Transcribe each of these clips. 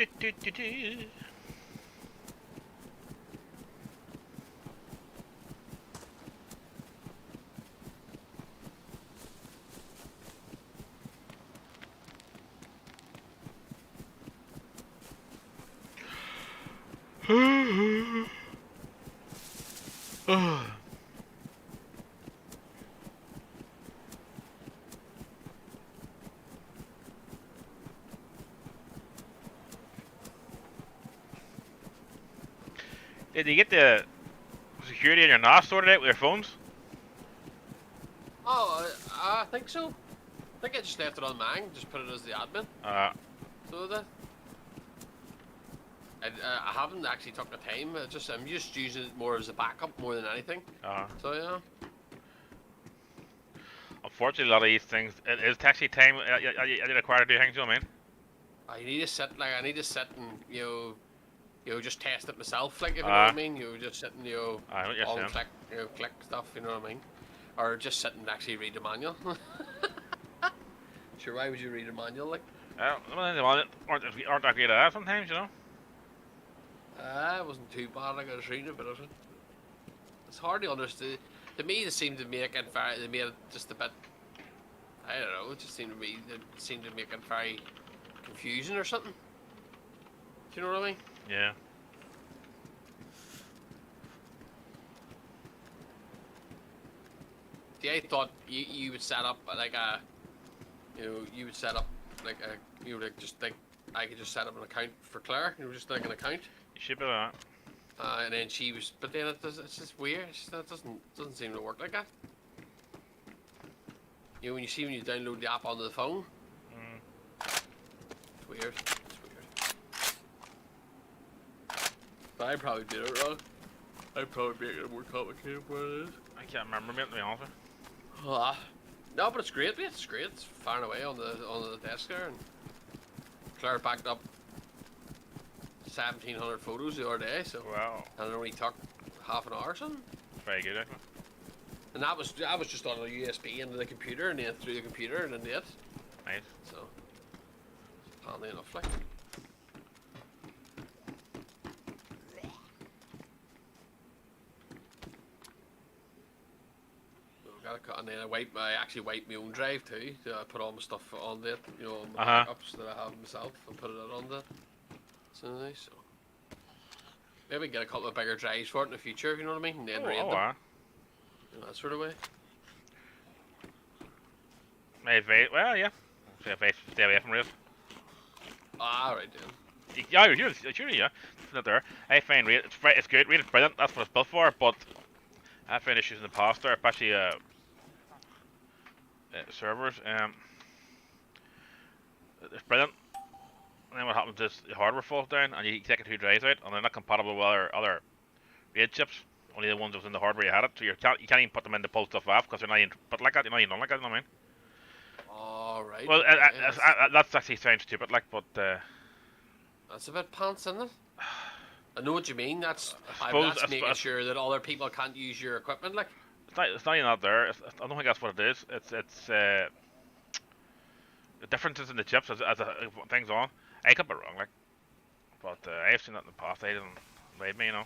Do, do, do, do. Did you get the security in your NAS sorted out with your phones? Oh, I think so. I think I just left it on mine, just put it as the admin. So that. I haven't actually took the time. I'm just using it more as a backup more than anything. So yeah. Unfortunately, a lot of these things, it is actually time. You require to do things. You know what I mean? I need to sit and just test it myself, like if you know what I mean. Just sitting, on click, click stuff. You know what I mean? Or just sit and actually read the manual. Sure, why would you read a manual like? Aren't that great at that sometimes, you know? It wasn't too bad. I was reading it, but it's hard to understand. To me, it seemed to make it they made it just a bit. I don't know. It just seemed to me. It seemed to make it very confusing or something. Do you know what I mean? Yeah. Yeah, I thought you would set up like a, you would set up like a, just like I could just set up an account for Claire. Just like an account. You should be that. And then she was, but then it's just weird. That doesn't seem to work like that. When you download the app onto the phone. It's weird. It's weird. But I probably did it wrong. I probably make it more complicated than what it is. I can't remember, mate, to be honest. No, but it's great, mate. It's great. It's far away on the desk there, and Claire backed up 1,700 photos the other day, so wow. And it only took half an hour or something. Very good, actually. And that was just on a USB into the computer, and then through the computer, and then it. Nice. So handy enough, like. And then I actually wiped my own drive too. So I put all my stuff on it, my backups that I have myself, and put it on there. So nice. So maybe get a couple of bigger drives for it in the future, if you know what I mean, and then raid them. That sort of way. Maybe, well, yeah. Stay away from raid. Right then. Yeah, sure, yeah. It's not there. I find raid, it's good. Raid is brilliant. That's what it's built for. But I found issues in the past there, especially servers. It's brilliant. And then what happens is the hardware falls down, and you take the two drives out, and they're not compatible with other RAID chips. Only the ones that was in the hardware you had it, so you can't even put them in to pull stuff off because they're not even. But like that, you don't like that, you know what I mean? All right. Well, that's actually sounds stupid, like, but that's a bit pants, isn't it? I know what you mean. That's making sure that other people can't use your equipment, like. It's not even out there. I don't think that's what it is. It's the differences in the chips as things on. I could be wrong, like, but I've seen that in the past. I didn't believe me, you know.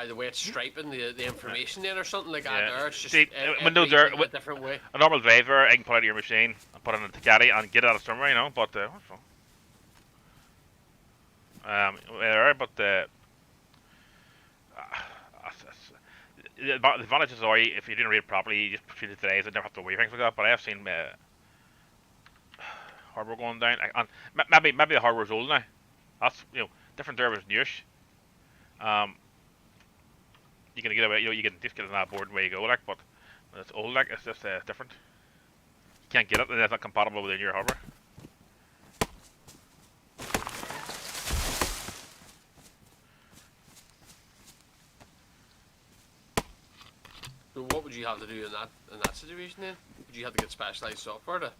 The way it's striping the information in or something like that. There, it's just see, Windows are a different way. A normal driver, I can put it in your machine and put it in the caddy and get it out of somewhere, you know. But the advantages are if you didn't read it properly, you just treat it today, so you never have to worry things like that. But I have seen hardware going down, and maybe the hardware's old now. That's different servers newish. You can get away, you can just get on that board and where you go, like, but when it's old, like, it's just different. You can't get it, and it's not compatible with your hardware. So what would you have to do in that situation then? Would you have to get specialized software to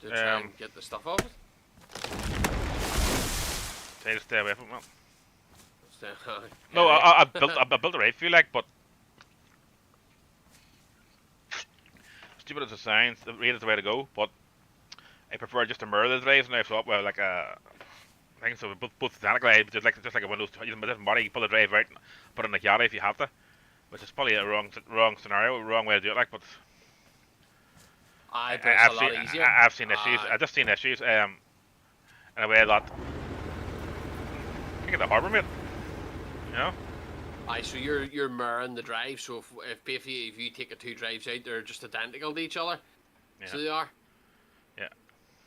try and get the stuff off it? Try to stay away from it. No, I built a right for you, like, but stupid as it sounds, the RAID is the way to go. But I prefer just to mirror the drives now, so well, like things. So both identically, just like a Windows, you know, different body. You pull the drive out, and put it in the Yara if you have to, which is probably a wrong scenario, wrong way to do it. Like, but Aye, but it's a I've seen lot easier. I've seen issues. Aye. I've just seen issues. In a way that you get the harbour, mate. You know. Aye, so you're mirroring the drive. So if basically if you take the two drives out, they're just identical to each other. Yeah. So they are. Yeah.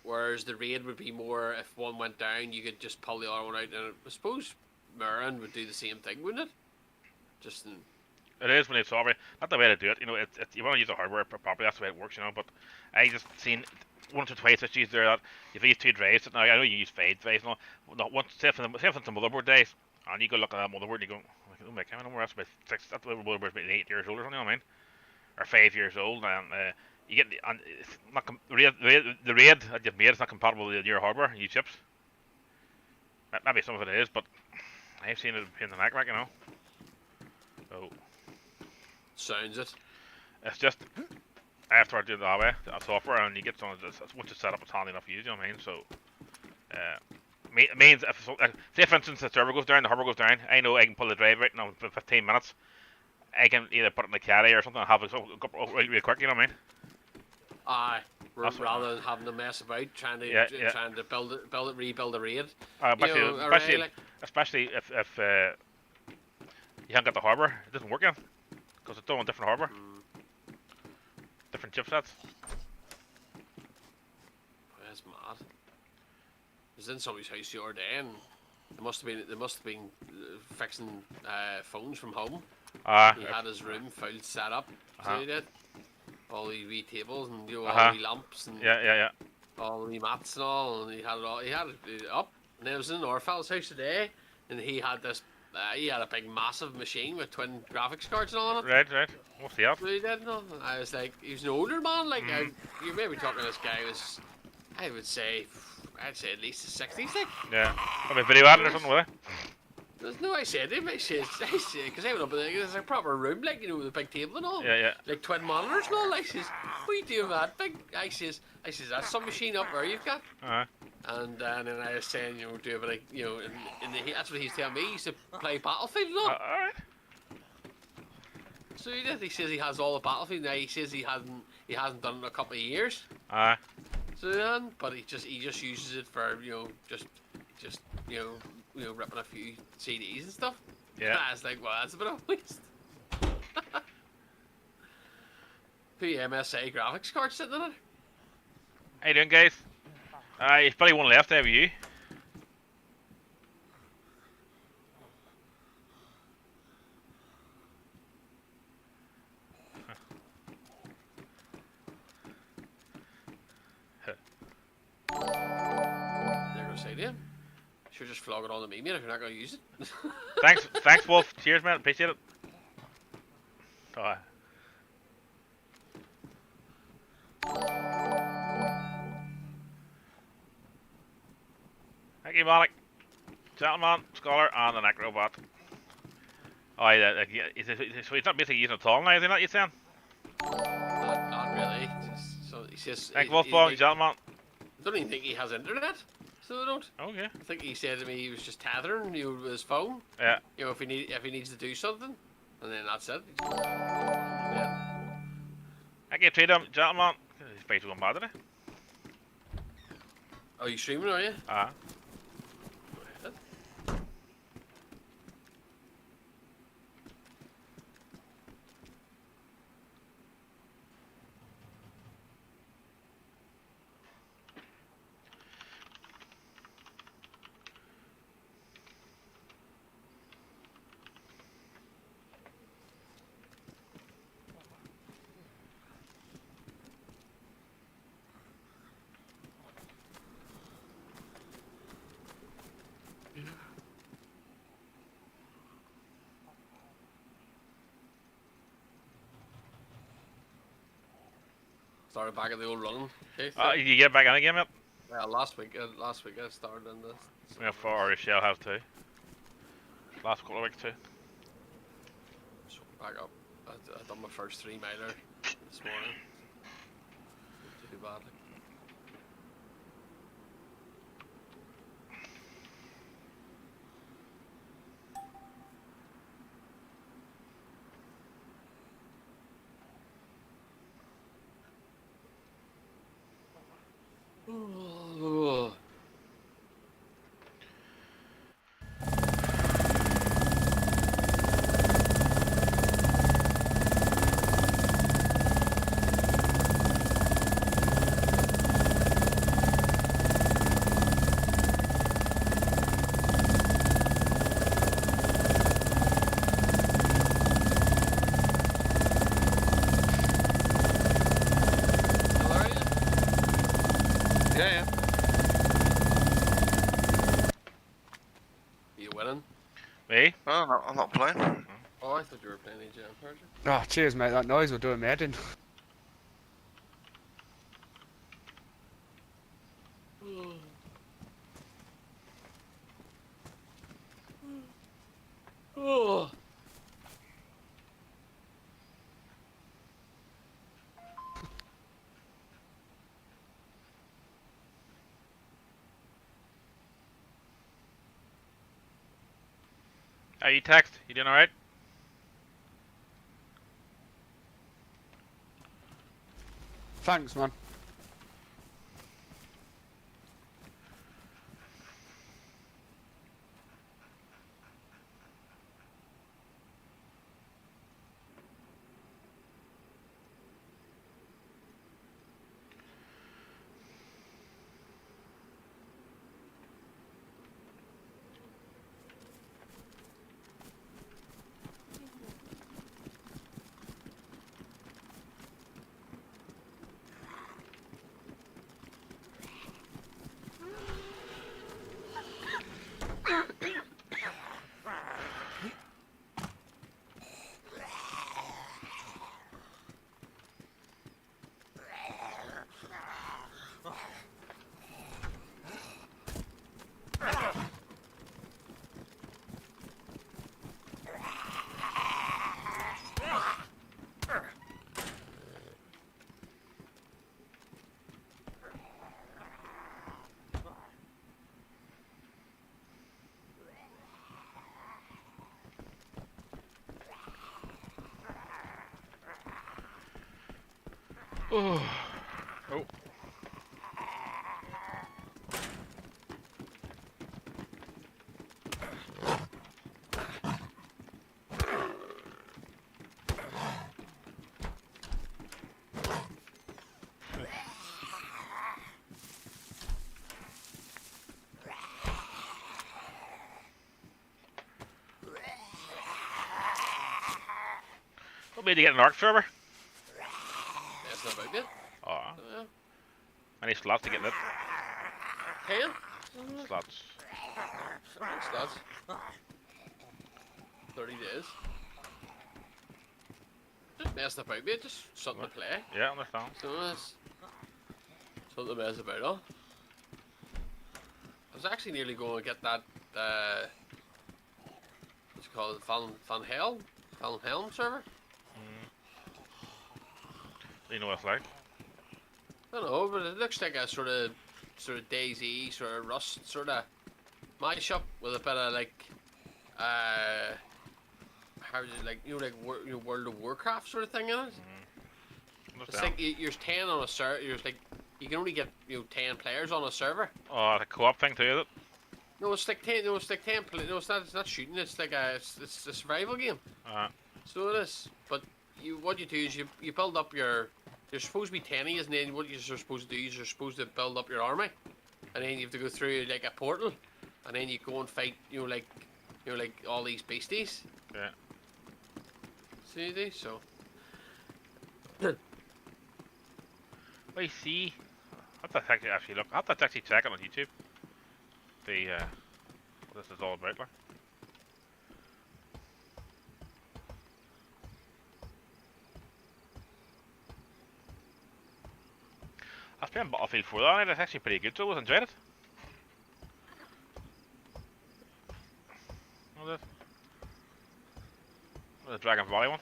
Whereas the raid would be more if one went down, you could just pull the other one out, and I suppose mirroring would do the same thing, wouldn't it? Just in. It is when it's already not the way to do it. You know, you want to use the hardware properly. That's the way it works. You know, but I just seen once or twice issues there that if you use two drives. Now I know you use fade drives and all. Not once, say for the motherboard days, and you go look at that motherboard and you go, oh my god, that's about six. That motherboard's about 8 years old or something. You know what I mean, or 5 years old, and you get and it's not the raid that you've made is not compatible with your hardware, your chips. Maybe some of it is, but I've seen it in the neck, like, you know. So. Sounds it. It's just after I do it that way, the software, and you get some of this. Once it's set up, it's handy enough to use. You know what I mean? So, it means if say for instance the server goes down, the hardware goes down, I know I can pull the drive out in 15 minutes. I can either put it in the caddy or something and have it go really quick. You know what I mean? Aye. Rather than having to mess about trying to rebuild a raid. Especially if you haven't got the hardware, it doesn't work. Because it's all on different hardware, different chipsets. That's mad. I was in somebody's house the other day, and they must have been fixing phones from home. He had his room full set up. So he did all the wee tables and all the wee lamps and all the wee mats and all, and he had it all. He had it up, and I was in our fella's house today, and he had this. He had a big, massive machine with twin graphics cards and all on it. Right. What's the up? So he did, no. I was like, he was an older man. Like, you may be talking to this guy was, I'd say at least the 60s, like. Yeah. Probably video editor or something, with it. There's no, I said to him, because I went up there, there's a proper room, like, you know, with a big table and all. Yeah. Like twin monitors and all. I says, what are you doing with that big? I says, that's some machine up there you've got. And then I was saying, you know, do a bit, like, you know, that's what he's telling me. He used to play Battlefield and all. Alright. So he did. He says he has all the Battlefield now. He says he hasn't done it in a couple of years. So then, but he just uses it for, you know, just you know, ripping a few CDs and stuff. Yeah. I was like, well, that's a bit of a waste. Two MSA graphics cards sitting in it. How you doing, guys? There's probably one left there with you. They're gonna say to him, "Should just flog it on to me, mate, if you're not gonna use it." Thanks, Wolf. Cheers, man. Appreciate it. Thank you, Malik. Gentleman, Scholar, and the Neck Robot. Oh, yeah. So he's not basically using a tall now, is he not, you saying? Not really. So he says. Thank Wolfball, gentleman. I don't even think he has internet, so I don't. Oh, yeah. I think he said to me he was just tethering, you know, with his phone. Yeah. You know, if he needs to do something, and then that's it. Yeah. Thank you, Freedom, gentleman. His face was going bad today. Oh, you streaming, are you? Started back at the old running. Okay, you get back in again, mate? Well, last week I started in this. Yeah, for Shell have too. Last couple of weeks too. So back up. I done my first 3 miler this morning. Not too bad. Me? No, I'm not playing. Oh, I thought you were playing Age of Empires. Oh, cheers, mate. That noise will do a mad in. Oh. Are you text? You doing alright? Thanks, man. Oh. Oh. What made you get an ARC server? That's not about it. Oh. Any slots to get in it? 10? Slots. Slots. 30 days. Just messing about, mate. Just something to play. Yeah, I understand. So that's something to mess about on. I was actually nearly going to get that, what's it called, Van Helm server? You know what it's like. I don't know, but it looks like a sort of Dayz, sort of Rust, sort of mashup with a bit of like, how is it like, World of Warcraft sort of thing in it. It's like you're 10 on a server. You're like you can only get 10 players on a server. Oh, the co-op thing too, is it? No, it's like 10. No, it's like 10. No, it's not. It's not shooting. It's like it's a survival game. So it is. But what you do is you build up your. You're supposed to be 10, and then what you're supposed to do is you're supposed to build up your army, and then you have to go through like a portal, and then you go and fight. Like all these beasties. Yeah. So you do so. I see. I have to actually look. I have to actually check it on YouTube. The what this is all about, like. I was playing Battlefield 4 that night. It's actually pretty good, so I enjoyed it. What is it? The Dragon Valley one.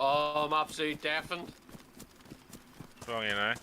Oh, I'm absolutely deafened. What's wrong, you know?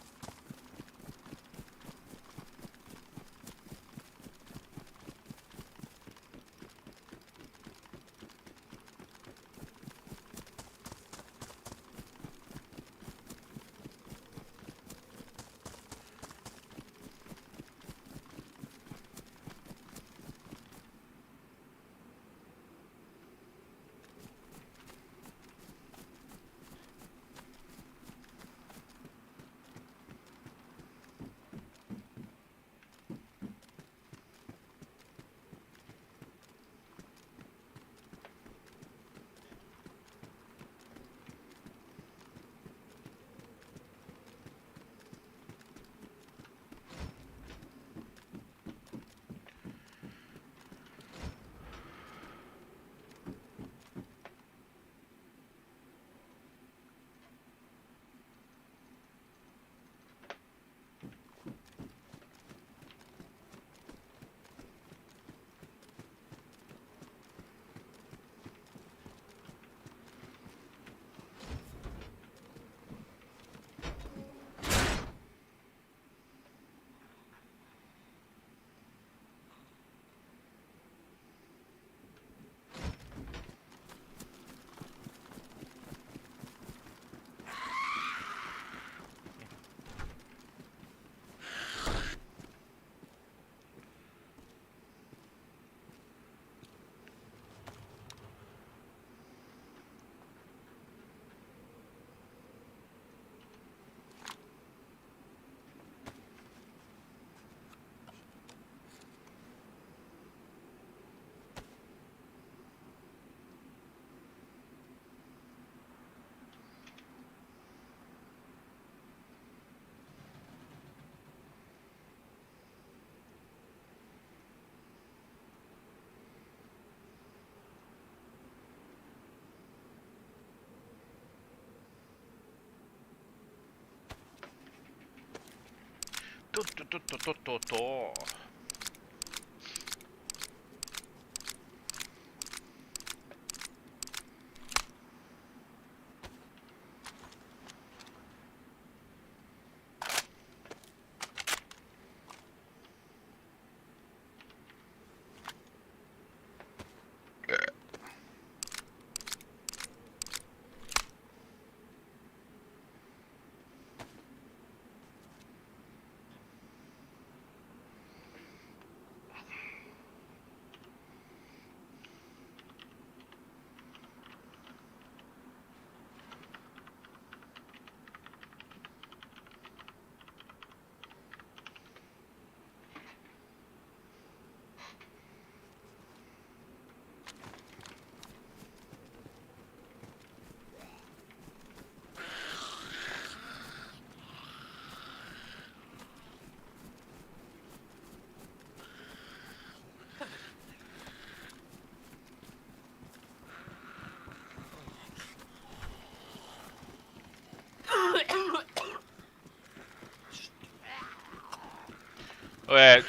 Do.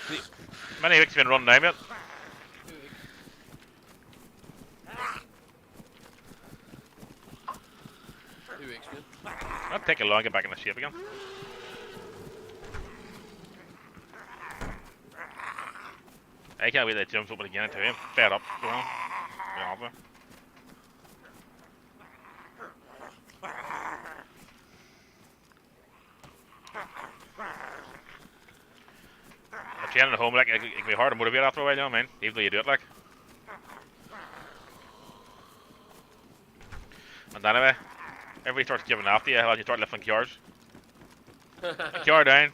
See, many weeks been running down yet? 2 weeks. 2 weeks, man. That'll take a long to get back in the shape again. I can't wait till it jumps open again too. I'm fed up, you know. Be honest with you. If you're at home, like, it can be hard to motivate after a while, you know what I mean? Even though you do it, like. And anyway, everybody starts giving after you while you start lifting cars. Car down.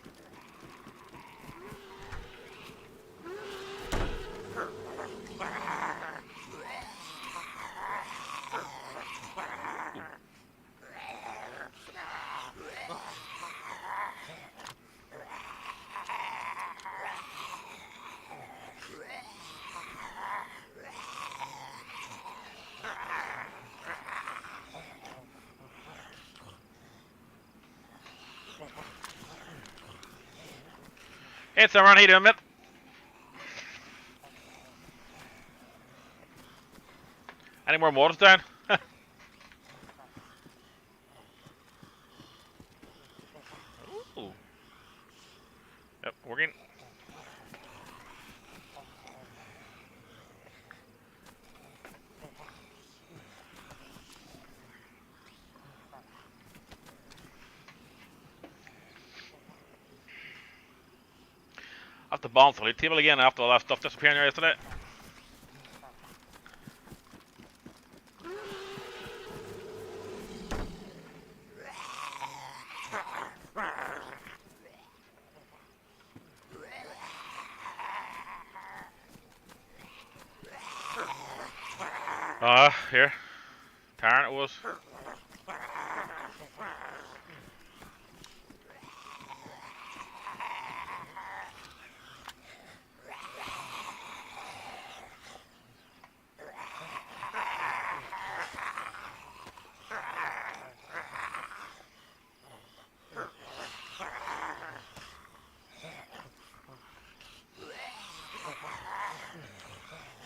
Hey, Summer, how you doing, mate? Any more mods down? Ooh. Yep, working. I have to balance the loot table again after all that stuff disappearing there yesterday. Here. Tarrant it was.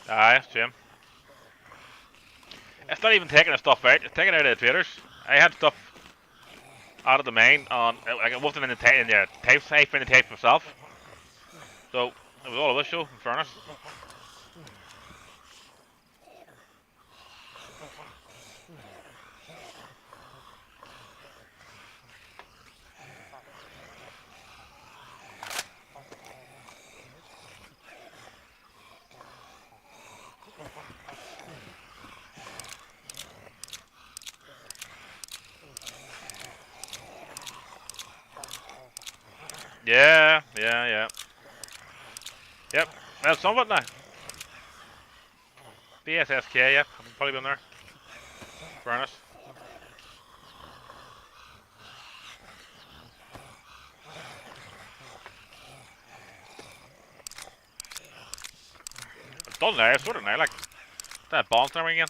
Aye, it's Jim. It's not even taking the stuff out, it's taking it out of the traders. I had stuff out of the main on, like it wasn't in the tapes, I found the tapes myself. So, it was all of this show, in fairness. Yeah. Yep, well, some of it now. BSSK, yep, I've probably been there. Fairness. It's done now, I've sorted now, like. That balance and everything again.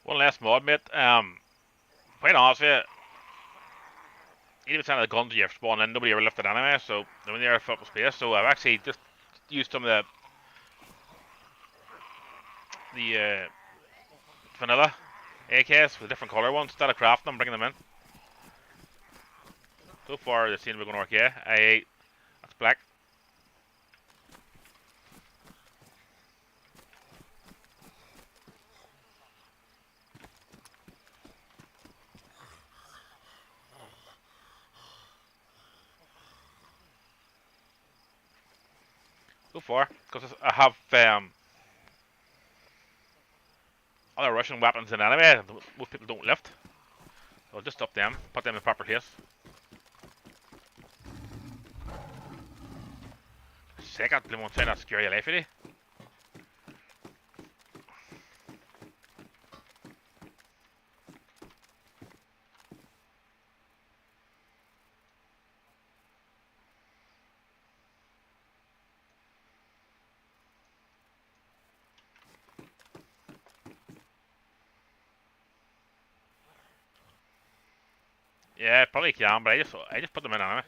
One last mod, mate. Quite honestly, 80% of the guns you have spawned in, nobody ever lifted anyway, so they're in the air for space. So I've actually just used some of the vanilla AKs with different colour ones. Instead of crafting them, bringing them in. So far, they seem to be going okay. That's black. So far, because I have other Russian weapons in anyway. Most people don't lift. So I'll just up them, put them in proper place. Second, they won't try to scare your life out of you. Yeah, probably can, but I just put them in anyway.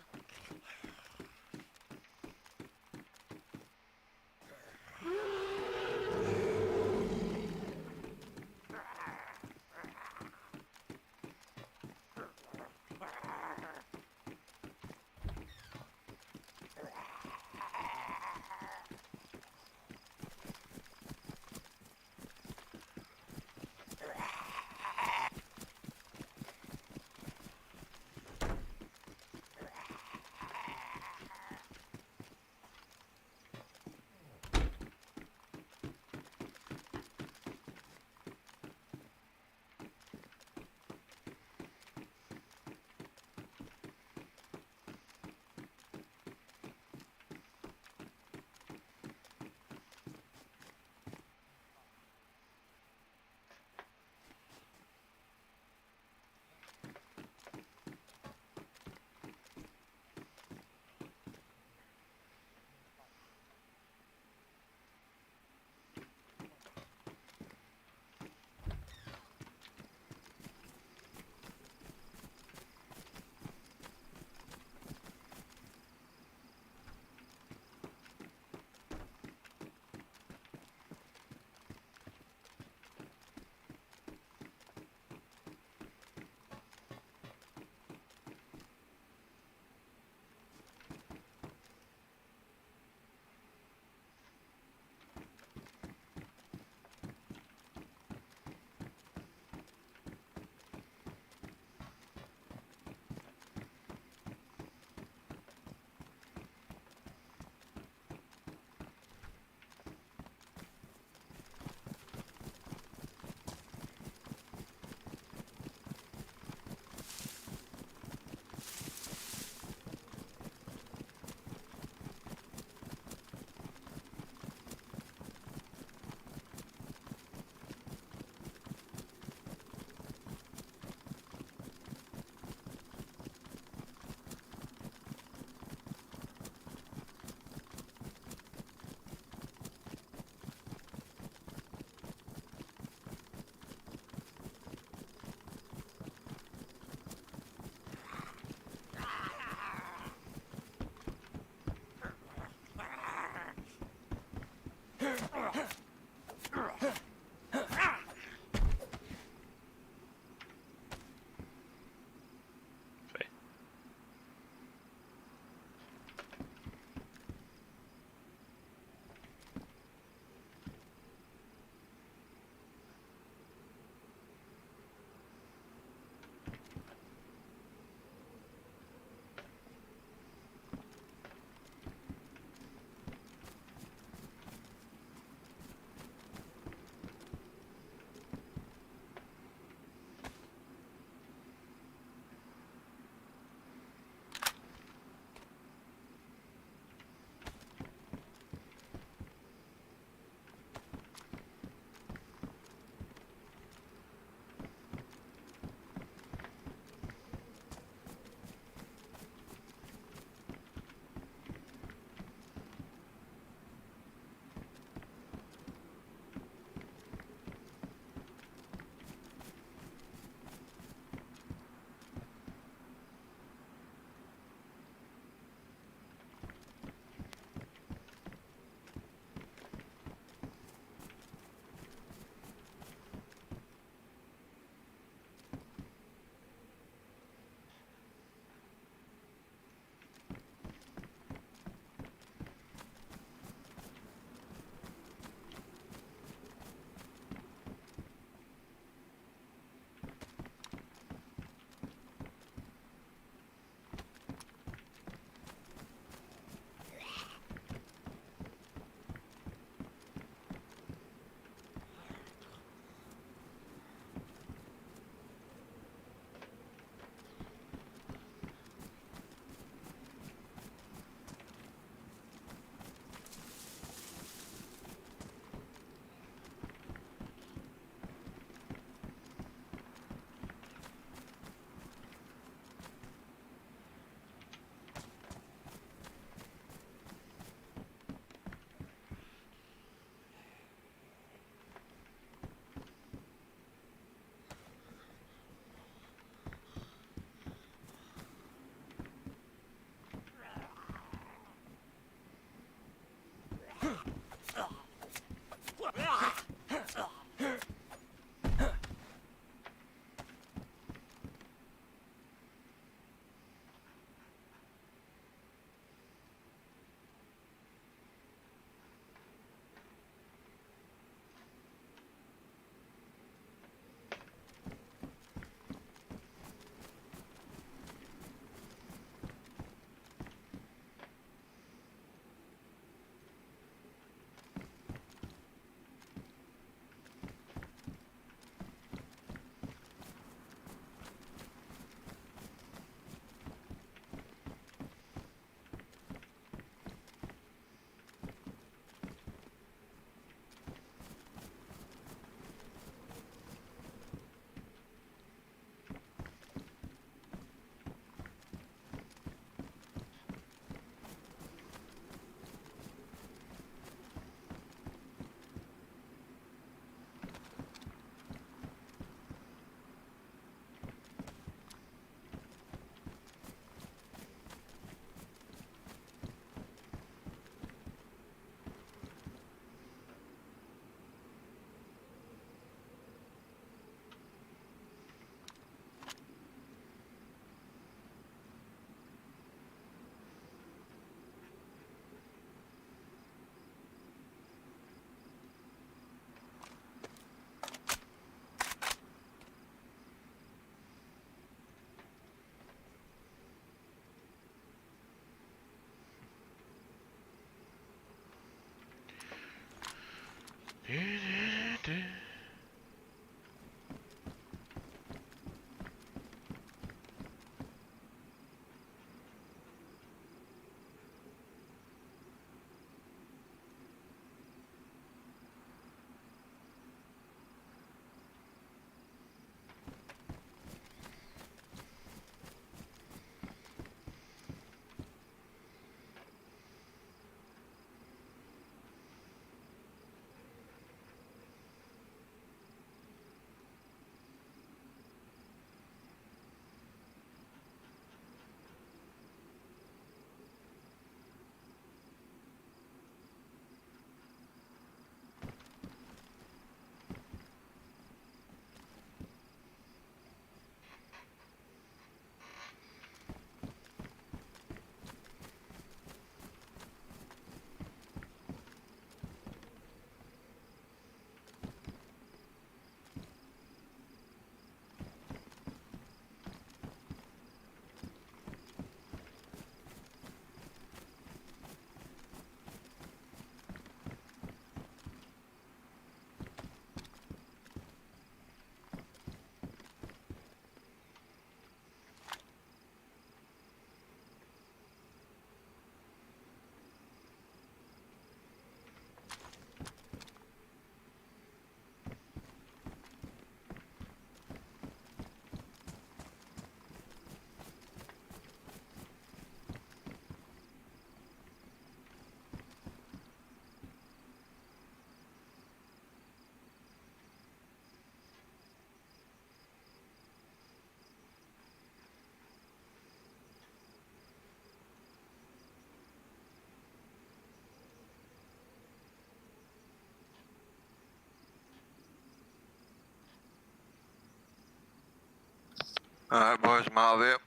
Alright, boys, I'm out of here.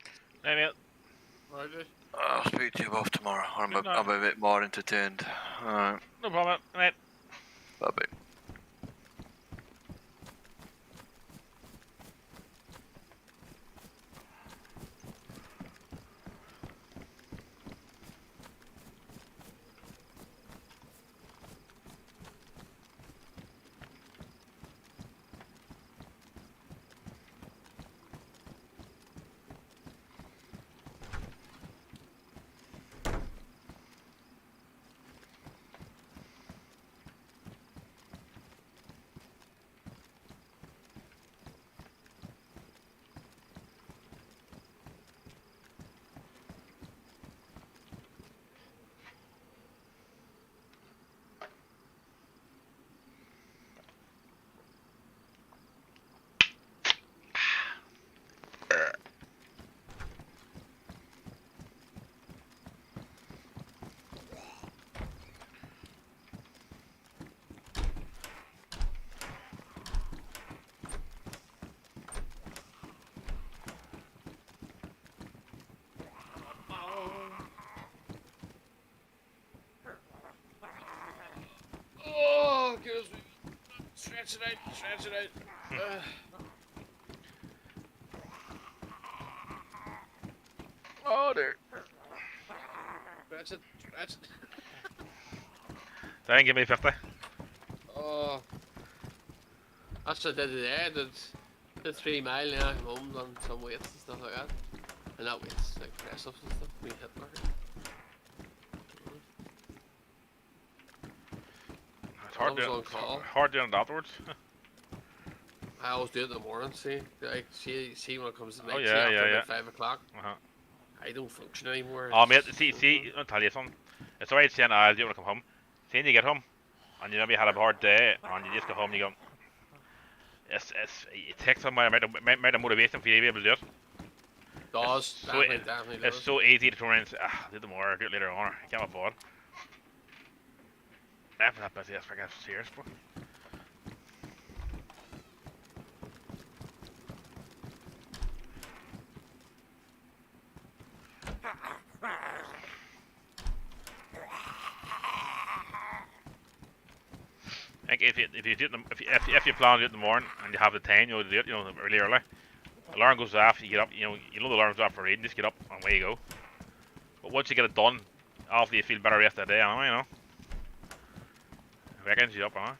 Hey, mate. Roger. I'll speak to you both tomorrow. Good night. I'll be a bit more entertained. Alright, No problem, mate. bye bye. Stretch it out. Oh dear. Stretch it. Then give me 50. Oh. That's what I did today. I did 3 mile and I came home, done some weights and stuff like that. And not weights, like press ups and stuff. We hit market. It's hard was doing, on call. hard doing it afterwards. I always do it in the morning, see? Like, see when it comes to night, Oh, see yeah, after yeah, about 5 o'clock. Uh-huh. I don't function anymore. Oh mate, see, I'll tell you something. It's alright saying I'll do it when I come home. See when you get home, and you maybe had a hard day, and you just go home and you go, it takes some amount of motivation for you to be able to do it. Does, So definitely does. it's so easy to turn around and say, do it tomorrow, do it later on, I can't afford. After that busy, that's for serious, bro. Like if you do it if you plan to do it in the morning and you have the time, you know, to do it, you know, really early. Alarm goes off, you get up, you know the alarm goes off for reading, just get up and away you go. But once you get it done, after you feel better the rest of the day, anyway, you know. Weekends you up, huh?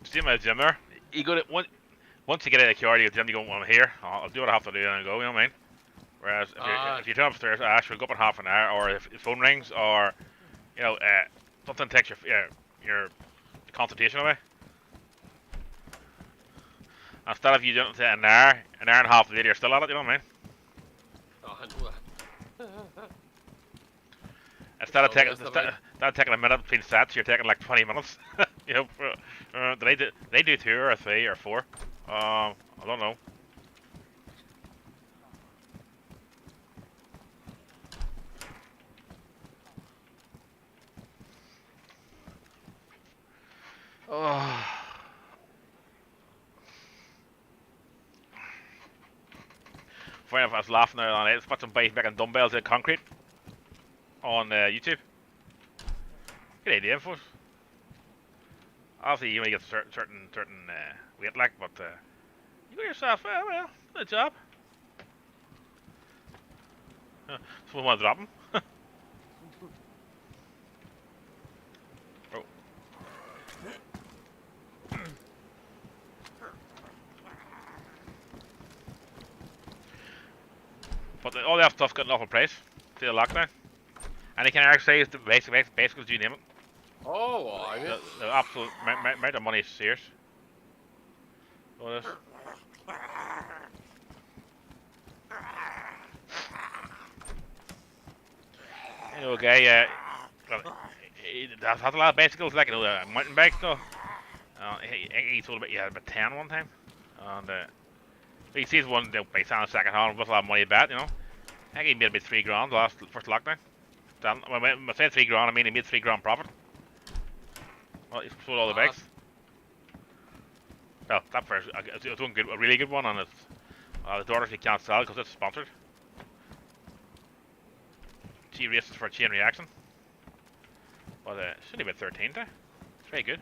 See my gym there. You go to once you get out of the car, you go to the gym. You go, well, I'm here. I'll do what I have to do and go. You know what I mean? Whereas if you turn upstairs, actually go up in half an hour, or if the phone rings, or you know something takes your consultation away. Instead of you doing it an hour and a half later, you're still at it. You know what I mean? Oh, I know that. Instead of taking a minute between sets, you're taking like 20 minutes. You know, they do 2 or 3 or 4. I don't know. Oh. Funny enough, I was laughing there on it. It's some guys making dumbbells out of concrete on YouTube. Good idea, folks. Obviously, you may get certain weight like, but you got yourself well, good job. Someone want to drop him? Oh. But all that stuff's got an awful price. See the lockdown. And you can actually say it's basically you name it. Oh, I mean. The absolute amount of money is serious. What is? You know, guy, he has a lot of bicycles, like, you know, mountain bikes, though. He sold about 10 one time. And he sees one, you know, by selling second hand with a lot of money bet, you know. I think he made about 3 grand last first lockdown. When I say 3 grand, I mean he made 3 grand profit. Well, he sold all the bikes. Well, that first, it's one good, a really good one, and it's the daughters he can't sell because it's sponsored. G races for Chain Reaction. But it's only about 13 there. It's very good.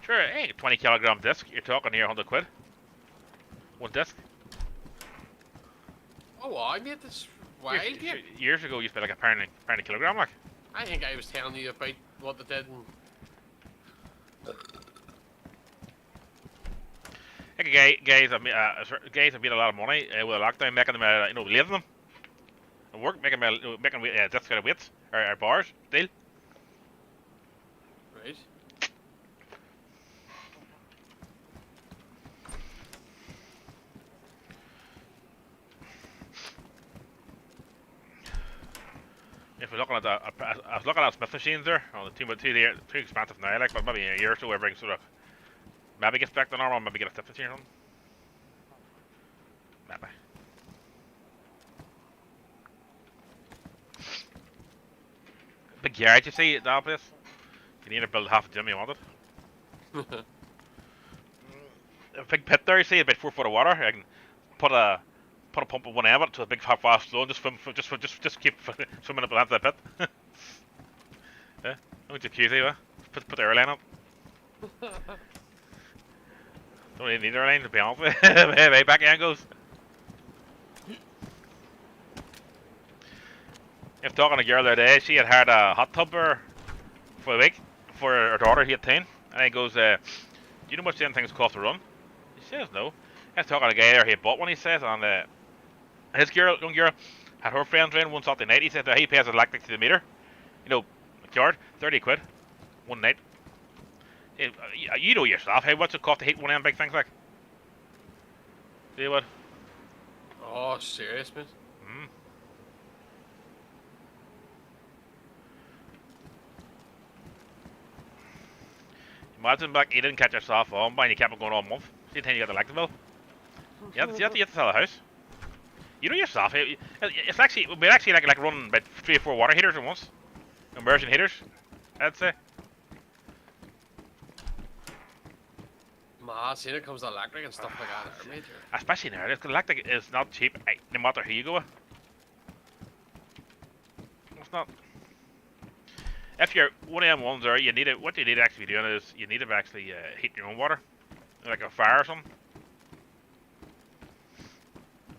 Sure, hey, 20 kilogram disc. You're talking here 100 quid. One disc. Oh, I made this wild here. Years ago, you spent like a pound a kilogram, like. I think I was telling you about what they did. Like guys have made a lot of money with the lockdown, making them, you know, lathe them and work, making disc kind of weights or bars, steel. Right. If you're looking at that, I was looking at Smith machines there. Oh, the too expensive now, like, but maybe in a year or so, everything sort of maybe gets back to normal. Maybe get a Smith machine or something. Maybe. Big garage, you see, at that place. You need to build half a gym you wanted. A big pit there, you see, about 4 foot of water. I can put a pump on one end of it to a big fast flow and just keep swimming up into the pit. Yeah, don't you QZ, huh? Put the airline up. Don't really need airline to be honest with you. Hey, back end goes. If talking to a girl the other day, she had a hot tub for a week for her daughter, 18, and he goes, do you know how much them things cost to run? He says no. I was talking to a guy there, he bought one, he says, and his young girl, had her friends around one Saturday night. He said that he pays electric to the meter. You know, a yard, 30 quid, one night. You know yourself, hey, what's it cost to heat one of them big things like? See what? Oh, serious, man. Imagine back, you didn't catch yourself on by and you kept on going all month. See the time you got the electric bill. You have to sell a house. You know yourself, it's actually, we're actually like running about 3 or 4 water heaters at once. Immersion heaters, I'd say. Man, see, it comes to electric and stuff like that, there, mate. Especially now, because electric is not cheap, no matter who you go with. It's not. If you're one of them ones there, you need it. What you need to actually be doing is you need to actually heat your own water, like a fire or something.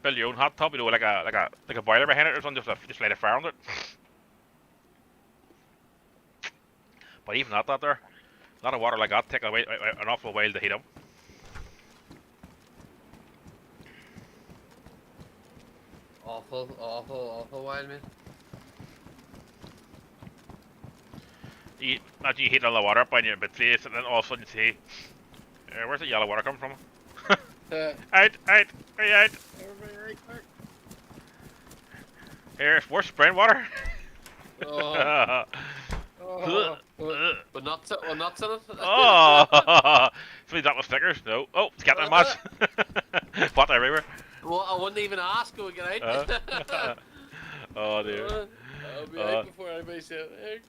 Build your own hot tub, you know, like a boiler behind it or something. Just light a fire on it. But even at that, there, a lot of water like that take an awful while to heat up. Awful wild, man. Imagine you heat all the water up on your bit face, and then all of a sudden you see, where's the yellow water come from? Out. Everybody right quick. Here's more spring water. But nuts in it? Oh! Somebody dropped my stickers? No. Oh, it's Captain Match. What everywhere. Well, I wouldn't even ask who would get out. Oh dear. I'll be out before anybody says anything.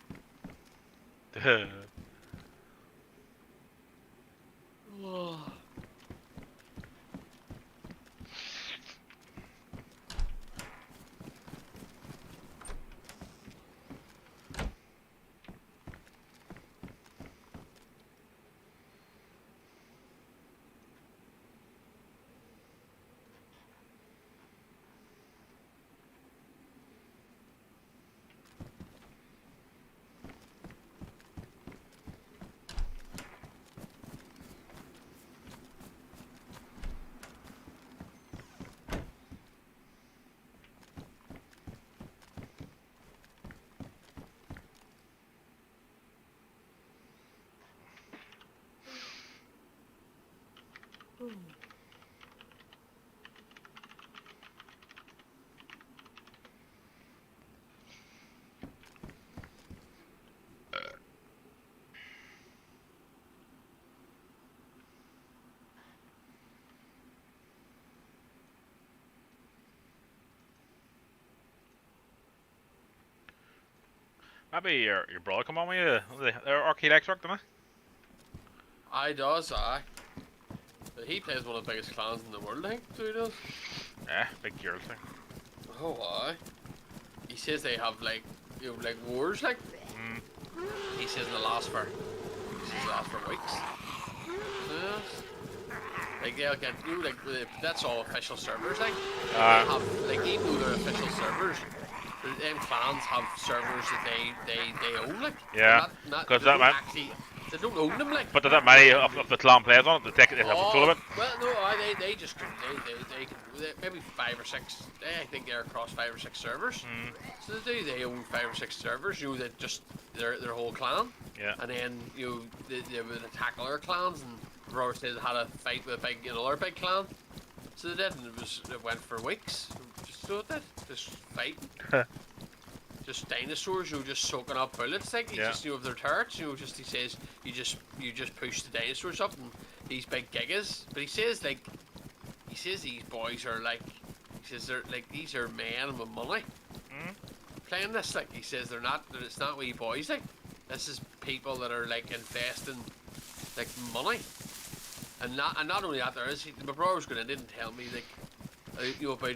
Maybe your brother come on with you. Their arcade X work, don't I does, aye. But he plays one of the biggest clans in the world, I think, so he does. Yeah, big girl thing. Oh, aye. He says they have, like, you know, like wars, like. He says they last for weeks. Yes. Like, they'll get, you know, like, that's all official servers, like. They have, like, even though they're official servers, them clans have servers that they own, like. Yeah, because that man. They don't own them, like. But there's that many of the clan players on it, they have control of it. Well, no, they just can, maybe 5 or 6. I think they're across 5 or 6 servers. So they own 5 or 6 servers. You know, that just their whole clan. Yeah. And then you know, they would attack other clans, and Robert said they had a fight with another big clan. So they did, and it went for weeks. Just so it did, just fighting. just dinosaurs, just soaking up bullets. Like, just, of their turrets, just he says, you just push the dinosaurs up and these big gigas. But he says these boys are like, he says they're like, these are men with money playing this. Like, he says it's not wee boys. Like, this is people that are like investing like money. And not only that, my brother was going to didn't tell me like about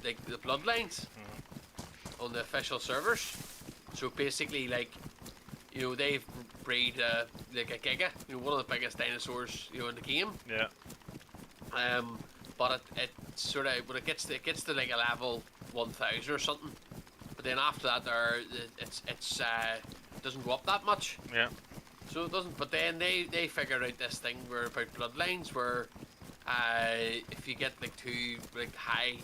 like the bloodlines on the official servers. So basically, like, they breed like a giga, one of the biggest dinosaurs in the game. Yeah. But it sort of when it gets to like a level 1000 or something. But then after that, it doesn't go up that much. Yeah. So it doesn't. But then they figured out this thing about bloodlines where if you get like two like high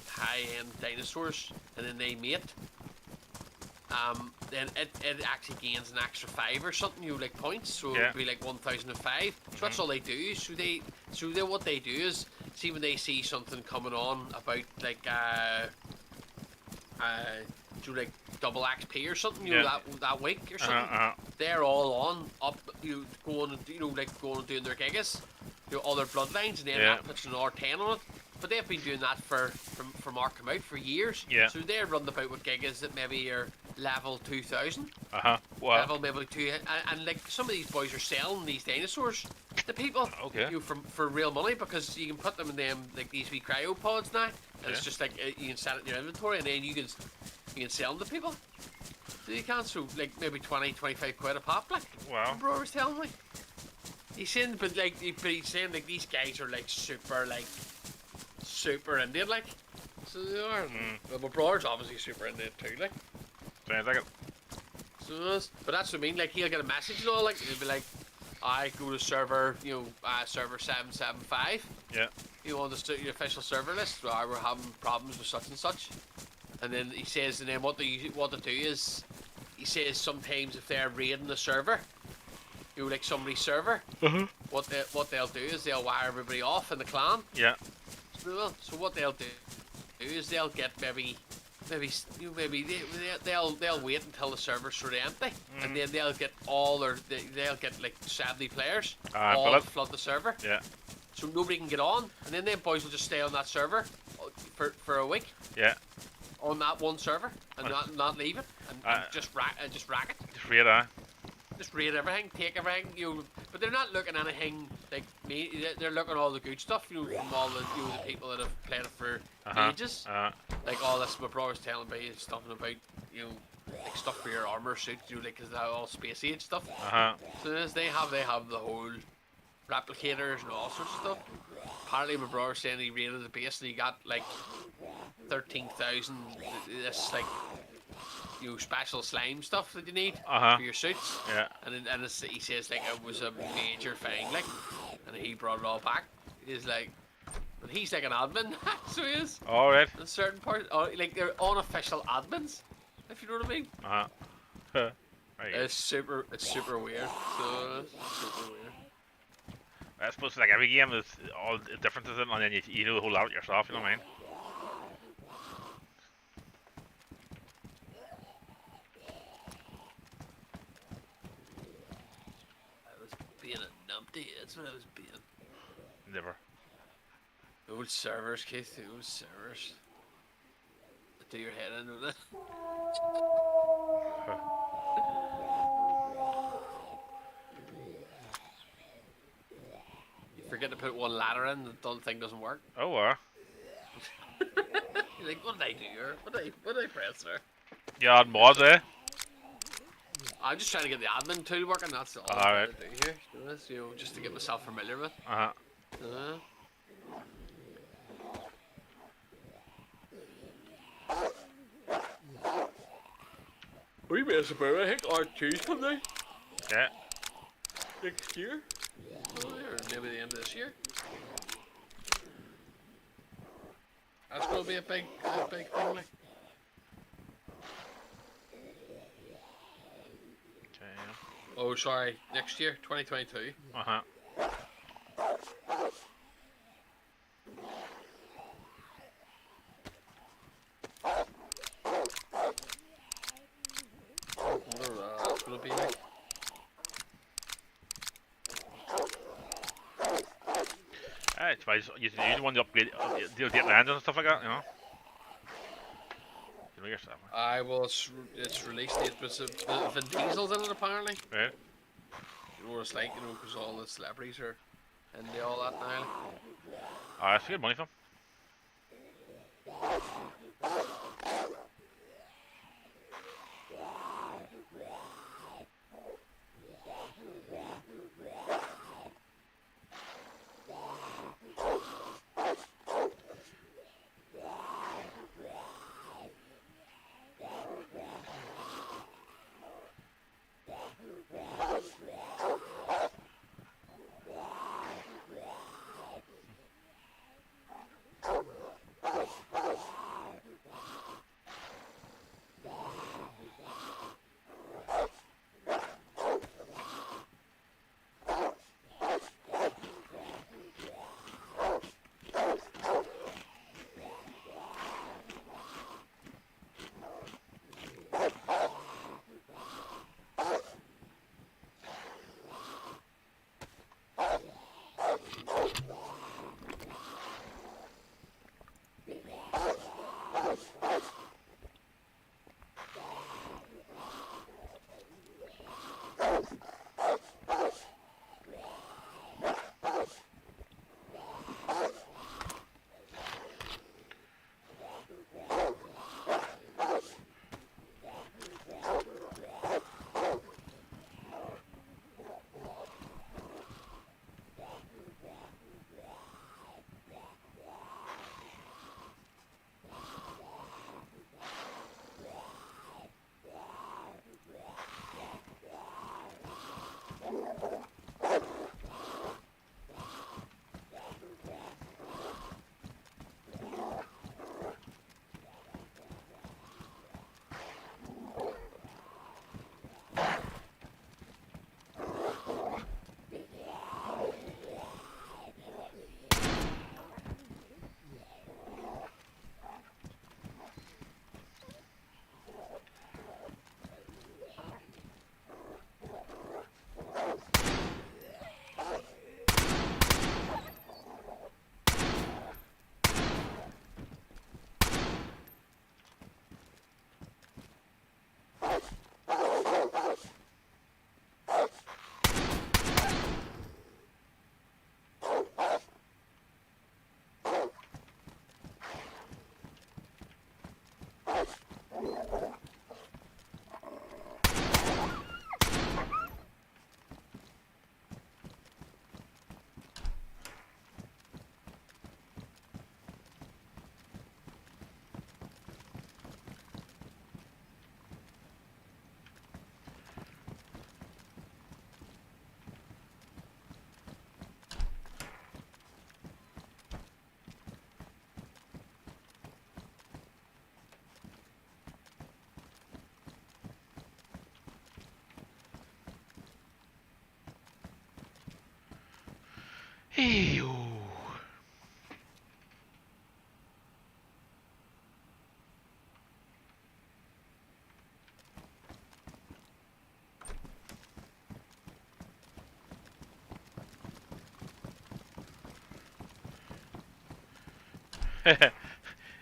end dinosaurs and then they mate, then it actually gains an extra 5 or something, like points. So it'd be like 1005. So that's all they do. So what they do is, see when they see something coming on about like do like double XP or something, that week or something, they're all on up, going and doing their gigas, all their bloodlines, and then that puts an R10 on it. But they've been doing that from Arkham out for years. Yeah. So they're running about with gigas that maybe are level 2000. Wow. Level maybe 2, and like some of these boys are selling these dinosaurs to people. Okay. For real money, because you can put them in them like these wee cryopods now, and it's just like you can set it in your inventory, and then you can sell them to people. So you can, so like maybe 20-25 quid a pop. Like, wow. my brother was telling me. He's saying, but he's saying like these guys are like super into it, like. So they are. Well, my brother's obviously super into it too, like. Sounds like it. So, but that's what I mean. Like, he'll get a message and all, like, he'll be like, I go to server, server 775. Yeah. On the official server list, we're having problems with such and such. And then he says, and then what they do is, he says sometimes if they're raiding the server, like somebody's server, what they'll do is they'll wire everybody off in the clan. Yeah. So what they'll do is they'll get maybe they'll wait until the server's sort of empty, and then they'll get they'll get like 70 players all flood the server. Yeah. So nobody can get on, and then them boys will just stay on that server for a week. Yeah. On that one server and not leave it and just rack it. Just raid, Just raid everything, take everything, but they're not looking at anything like me. They're looking at all the good stuff, from all the the people that have played it for ages. Like all this, my brother was telling me stuff about like stuff for your armor suit, like cause they're all space age stuff. So as they have the whole replicators and all sorts of stuff. Apparently, my brother was saying he raided the base and he got like 13,000. This like special slime stuff that you need for your suits. Yeah. And he says like it was a major thing, like, and he brought it all back. He's like, but he's like an admin, so he is. All right. In certain parts, like they're unofficial admins, if you know what I mean. It's super weird. So super weird. I suppose like every game is all different, isn't it? And then you know the whole lot yourself. You know what I mean? Being a numpty, that's what I was being. Never. The old servers, Keith, the old servers. Do your head into that. You forget to put one ladder in, the thing doesn't work. Oh, wow. You're like, what did I do here? What did I press there? You add mods, eh? I'm just trying to get the admin tool working, that's all I'm trying to do here. Just to get myself familiar with. We made us about, I think R2's come down. Yeah. Next year? Or maybe the end of this year. That's going to be a big thing, like. Oh, sorry, next year, 2022. will it be like? It's why you usually want to upgrade, deal get lands and stuff like that, you know. You know yourself, It's release date, but Vin Diesel's in it apparently. right? You know what it's like, you know, because all the celebrities are into all that now. It's good money for them. Ew.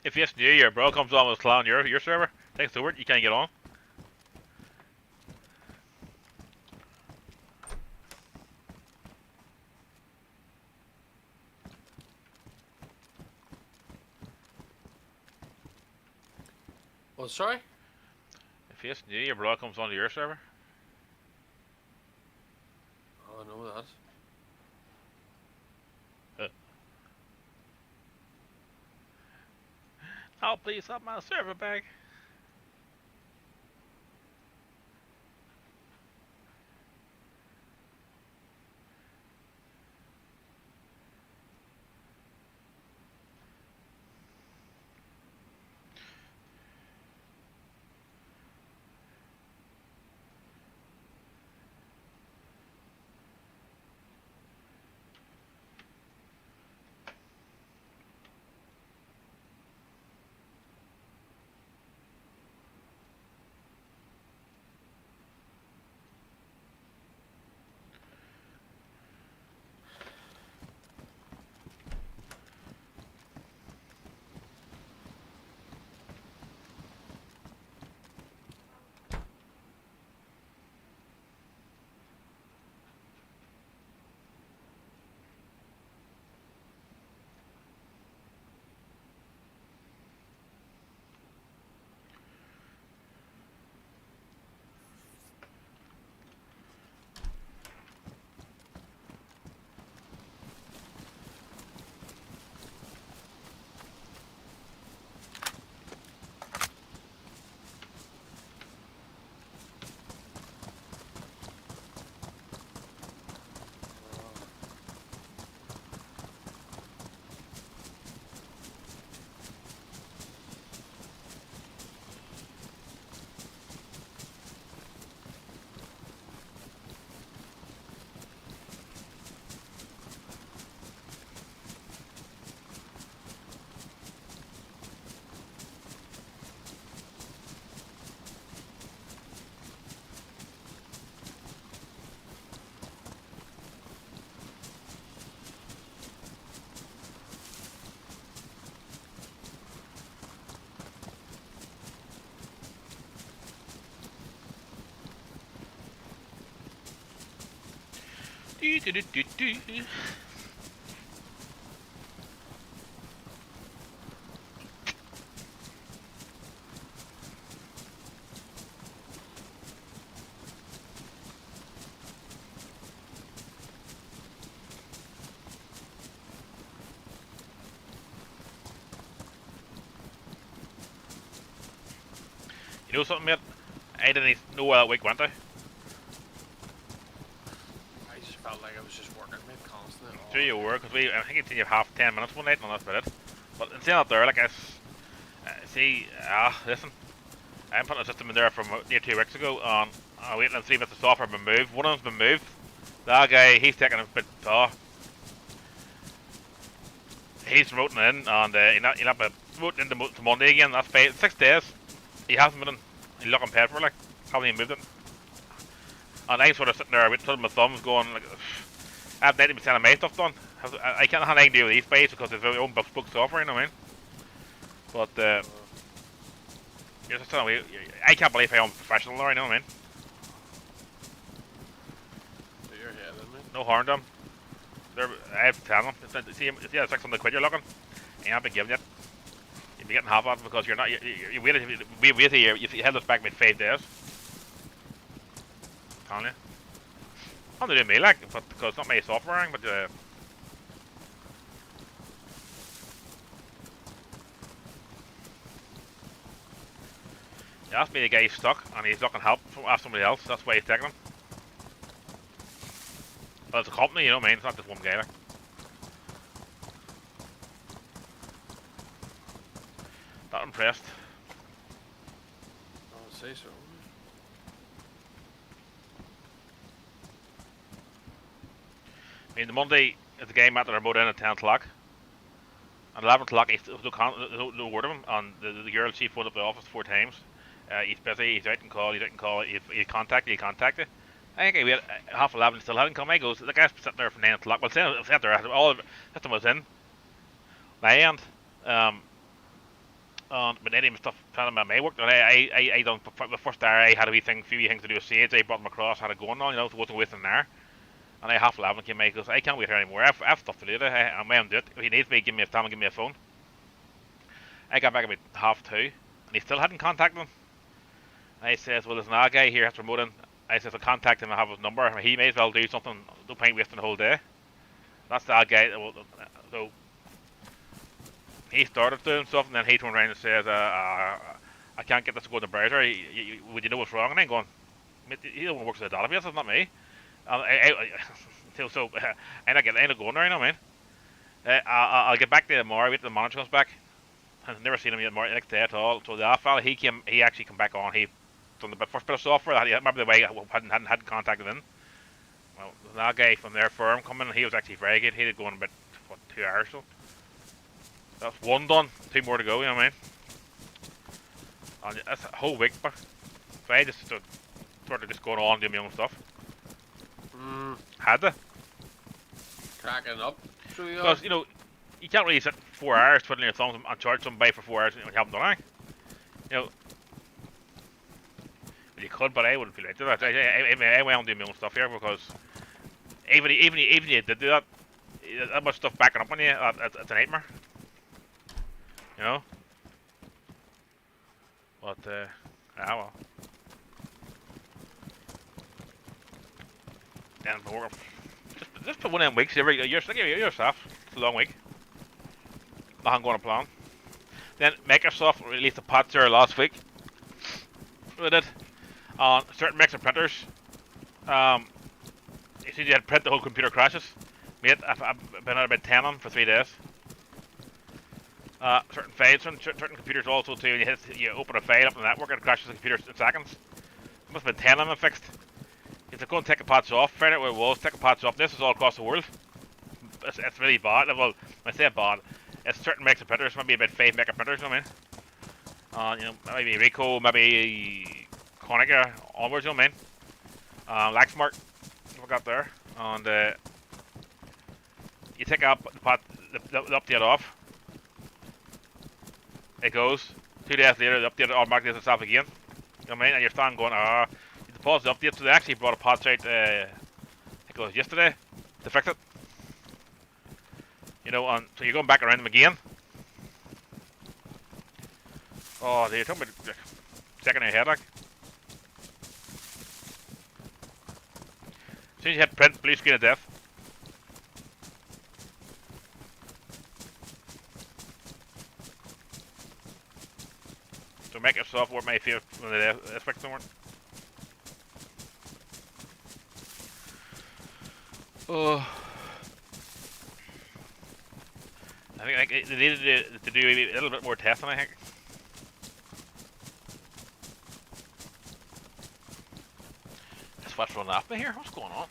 If it's new, your bro comes on with clown your server, takes over it, you can't get on. Oh, sorry? If it's new, your bro comes onto your server. Oh, I know that. Oh, please have my server back. You know something, mate? I didn't even know where that week went to. I just felt like I was just working, mate, constantly. Sure you were, because I think it's in your half 10 minutes one night, and that's about it. But in saying that there, like, listen, I'm putting a system in there from near 2 weeks ago, and I'm waiting and see if the software been moved. One of them's been moved. That guy, he's taking a bit, he's promoting in, and he'll have to promote into Monday again. That's 6 days. He hasn't been in. He's looking paid for, like, haven't even moved it. And I'm sort of sitting there with my thumbs going, like, I have 90% of my stuff done. I can't have anything to do with these guys because it's their own bespoke software, you know what I mean? But, you're just telling me, I can't believe how unprofessional they are, you know what I mean? You're ahead of me. No harm to them. I have to tell them. See, the 600 quid you're looking, you haven't been giving it. You'll be getting half of it because you're not, you wait a year, you held us back about 5 days. Telling you. I'm not doing me like, but because it's not my software, but you asked me the guy he's stuck and he's looking help from somebody else, that's why he's taking him. But it's a company, you know what I mean, it's not just one guy like. Not impressed. I would say so. I mean, the Monday is the game after they're remote in at 10 o'clock. At 11 o'clock, there's no word of him, and the girl, she phoned up the office 4 times. He's busy, he's out and call, he'll contact you. I think he waited 11:30, still hadn't come. I goes, the guy's sitting there from 9 o'clock. Well, sat there, all of the system was in. My end. But then he was stuff telling me about my work. And I done, the first hour, I had a few things to do with Sage. I brought him across, had it going on, you know, so it wasn't wasting an hour. And I 11:30 came out, goes, I can't wait here anymore. I have stuff to do. I'm going to do it. If he needs me, give me a time and give me a phone. I got back about 2:30, and he still hadn't contacted him. And I says, well, there's another guy here has to promote him. I says, I'll contact him, I have his number. He may as well do something. No point wasting the whole day. That's the guy. So he started doing stuff, and then he turned around and says, I can't get this to go in the browser. Would you know what's wrong? And I'm going, he don't work with the database, it's not me. So I'm not going there, you know what I mean? I'll get back to him tomorrow, wait till the manager comes back. I've never seen him yet the next day at all. So the fella, he actually came back on. He done the first bit of software. I remember the way I hadn't contacted him. Well, that guy from their firm coming, he was actually very good. He did go in about, 2 hours or so. That's 1 done, 2 more to go, you know what I mean? And that's a whole week, but so I just started just going on and doing my own stuff. Had to. Cracking up. Because, you know, you can't really sit 4 hours twiddling your thumbs and charge somebody for 4 hours when you haven't done anything. You know, well, you could, but I wouldn't feel like doing that. I went on doing my own stuff here because even if you did do that much stuff backing up on you, it's a nightmare. You know? But, well. Then just put one of them weeks every year. Yourself. It's a long week. Nothing going to plan. Then Microsoft released a patch there last week. With it on certain mixer printers. You see, you had to print the whole computer crashes. Mate, I've been at about 10 of them for 3 days. Certain files, certain computers also too. You open a file up on the network and it crashes the computer in seconds. There must have been 10 of them fixed. You have to go and take a patch off, find out where it was, take a patch off. This is all across the world. It's really bad. Well, when I say bad, it's certain mega printers, maybe about 5 mega printers, you know what I mean? You know, maybe Ricoh, maybe Konica, onwards, you know what I mean? Lexmark, we got there. And you take up the update off. It goes. 2 days later, the update automatically does itself again. You know what I mean? And you're standing going, you pause the update. So they actually brought a patch out, I think it was yesterday. to fix it. You know, so you're going back around them again. Oh, they're talking about like, second ahead, like. As soon as you hit print, blue screen of death. So Microsoft were my favorite one of the aspects of it. Oh. I think they needed to do a little bit more testing, I think. That's what's running off me here. What's going on?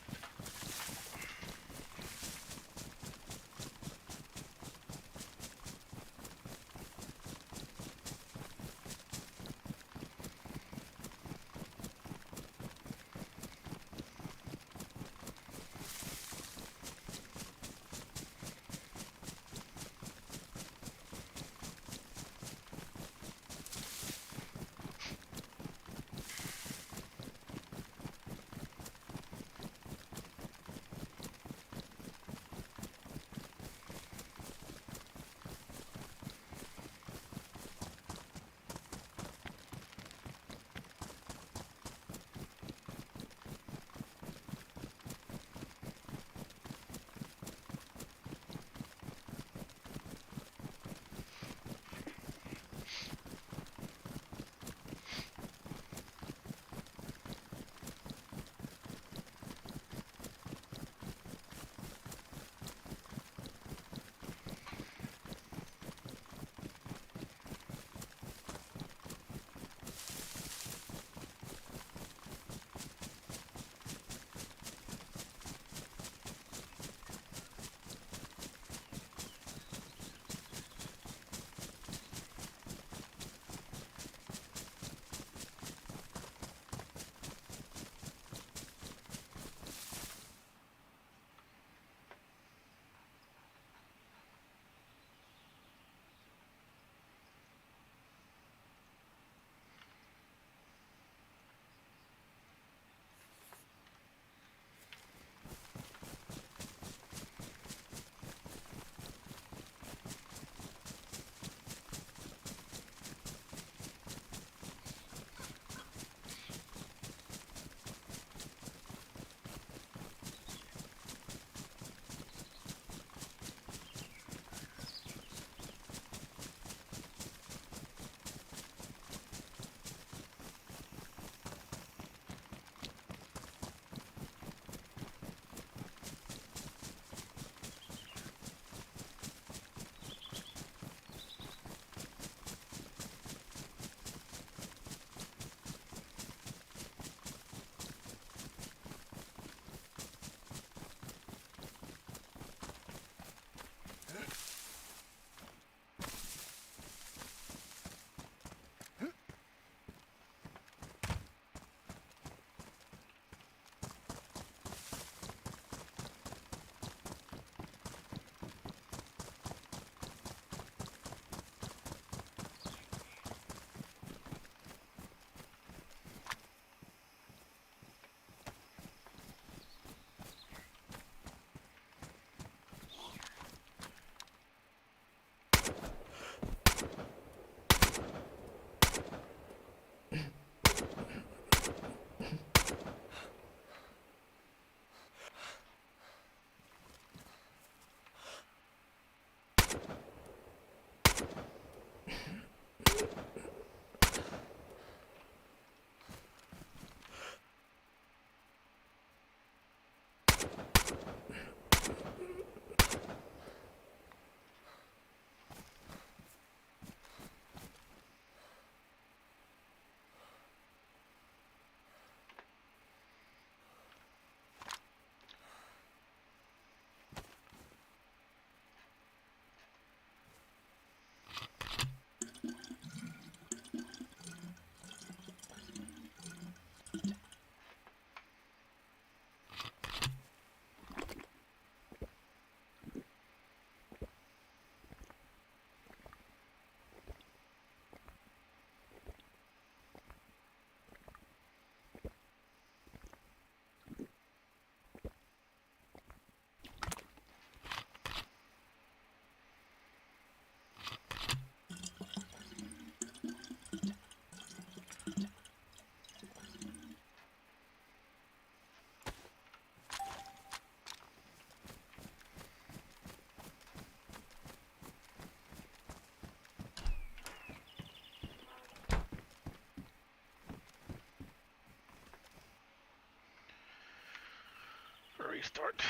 restart.